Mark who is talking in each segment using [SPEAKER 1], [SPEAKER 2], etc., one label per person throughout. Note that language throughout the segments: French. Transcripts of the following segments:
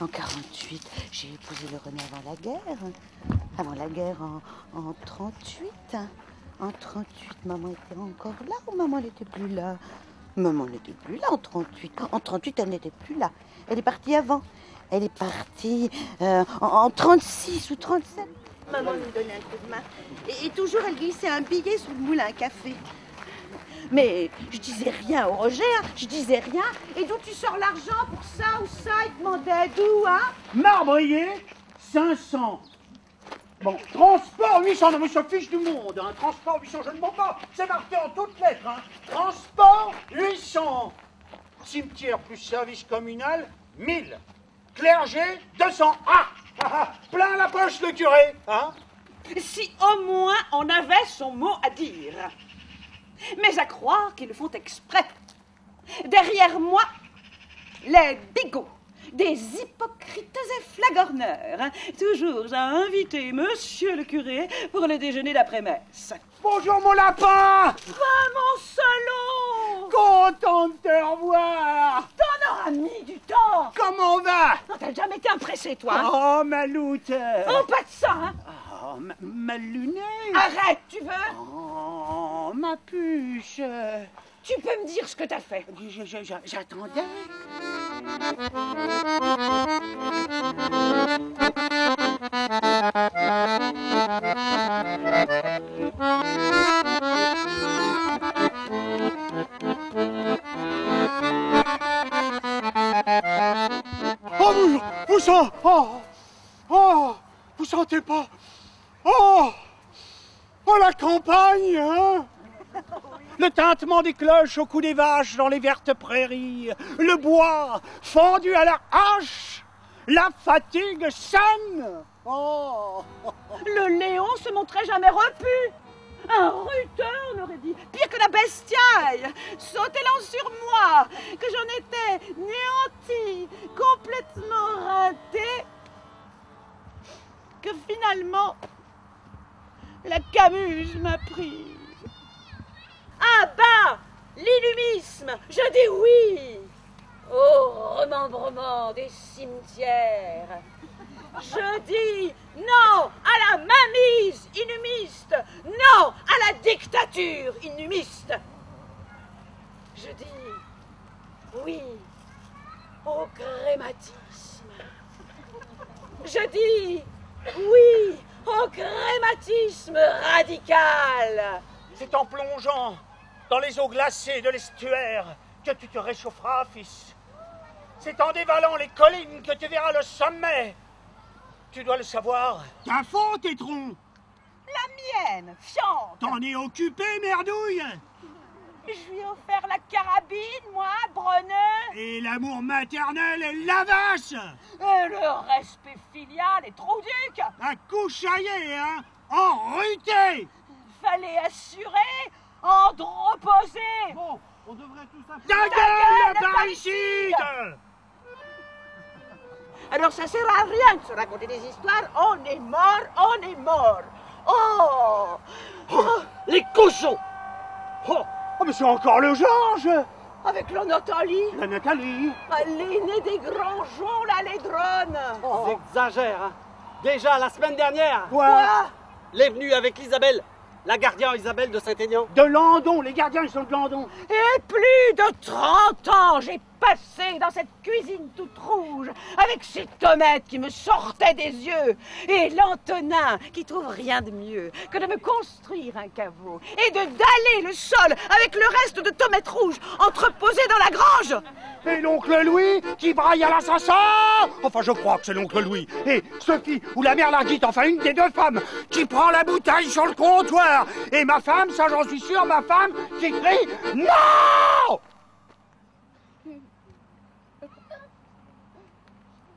[SPEAKER 1] En 48, j'ai épousé le René avant la guerre. Avant la guerre, en 38. En 38, maman était encore là ou maman n'était plus là? Maman n'était plus là en 38. En 38, elle n'était plus là. Elle est partie avant. Elle est partie en 36 ou 37. Maman lui donnait un coup de main. Et toujours, elle glissait un billet sous le moulin à café. Mais je disais rien au Roger, hein. Je disais rien. Et d'où tu sors l'argent pour ça ou ça? Il demandait d'où, hein?
[SPEAKER 2] Marbrier, 500. Bon, transport 800, non mais ça fiche du monde, hein. Transport 800, je ne mens pas, c'est marqué en toutes lettres, hein. Transport 800. Cimetière plus service communal, 1000. Clergé, 200. Plein la poche le curé, hein.
[SPEAKER 3] Si au moins on avait son mot à dire. Mais à croire qu'ils le font exprès. Derrière moi, les bigots, des hypocrites et flagorneurs. Toujours à inviter monsieur le curé pour le déjeuner d'après-messe.
[SPEAKER 2] Bonjour mon lapin.
[SPEAKER 3] Va mon salaud!
[SPEAKER 2] Content de te revoir.
[SPEAKER 3] T'en auras mis du temps.
[SPEAKER 2] Comment on va?
[SPEAKER 3] Non, t'as jamais été impressé, toi, hein?
[SPEAKER 2] Oh, ma loutre.
[SPEAKER 3] Oh, pas de ça, hein?
[SPEAKER 2] Oh, ma lunette.
[SPEAKER 3] Arrête, tu veux?
[SPEAKER 2] Oh, ma puce.
[SPEAKER 3] Tu peux me dire ce que t'as fait?
[SPEAKER 2] J'attendais. Oh, vous sentez... vous sentez pas... Oh, la campagne, hein? Le tintement des cloches au cou des vaches dans les vertes prairies, le bois fendu à la hache, la fatigue saine. Oh.
[SPEAKER 3] Le Léon se montrait jamais repu. Un ruteur, on aurait dit, pire que la bestiaille. Sautez-l'en sur moi, que j'en étais néantie, complètement ratée, que finalement, la Camuse m'a prise. Ah bah, l'illumisme, je dis oui. Au remembrement des cimetières. Je dis non à la mainmise inhumiste, non à la dictature inhumiste. Je dis oui au grématisme. Je dis oui au grématisme radical.
[SPEAKER 2] C'est en plongeant dans les eaux glacées de l'estuaire que tu te réchaufferas, fils. C'est en dévalant les collines que tu verras le sommet. Tu dois le savoir. T'as faim, tétron.
[SPEAKER 3] La mienne, fiante.
[SPEAKER 2] T'en es occupé, merdouille.
[SPEAKER 3] Je lui ai offert la carabine, moi, Brenet.
[SPEAKER 2] Et l'amour maternel est la vache.
[SPEAKER 3] Et le respect filial est Trouduc.
[SPEAKER 2] À couchailler, hein. Enruté.
[SPEAKER 3] Fallait assurer, androposer.
[SPEAKER 2] Bon, on devrait tout ça... Ta gueule, le parricide.
[SPEAKER 3] Alors ça sert à rien de se raconter des histoires. On est mort, on est mort. Oh, les cochons.
[SPEAKER 2] Oh, mais c'est encore le Georges.
[SPEAKER 3] Avec la Nathalie.
[SPEAKER 2] La Nathalie.
[SPEAKER 3] L'aîné des grands joncs, là, les drones.
[SPEAKER 4] Ils exagèrent, hein. Déjà, la semaine dernière,
[SPEAKER 3] Quoi?
[SPEAKER 4] les venus avec Isabelle, la gardien Isabelle de Saint-Aignan.
[SPEAKER 2] De Landon, les gardiens, ils sont de Landon.
[SPEAKER 3] Et plus de 30 ans, j'ai passé dans cette cuisine toute rouge, avec ces tomates qui me sortaient des yeux, et l'Antonin qui trouve rien de mieux que de me construire un caveau, et de daller le sol avec le reste de tomates rouges entreposées dans la grange.
[SPEAKER 2] Et l'oncle Louis qui braille à l'assassin. Enfin, je crois que c'est l'oncle Louis. Et Sophie, ou la mère Larguite, enfin une des deux femmes, qui prend la bouteille sur le comptoir. Et ma femme, ça j'en suis sûr, ma femme, qui crie « Non !»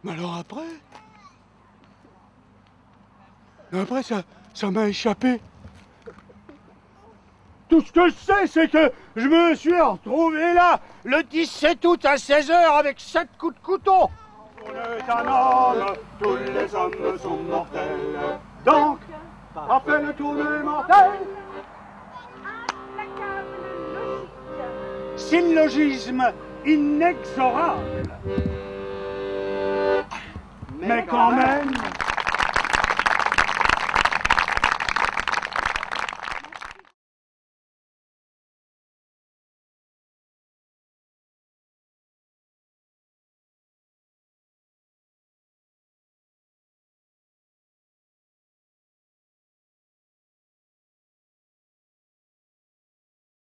[SPEAKER 2] Mais alors après ça m'a échappé. Tout ce que je sais, c'est que je me suis retrouvé là, le 17 août à 16h avec 7 coups de couteau. On est un homme, tous les hommes sont mortels. Donc, on fait le tour des mortels. Syllogisme inexorable.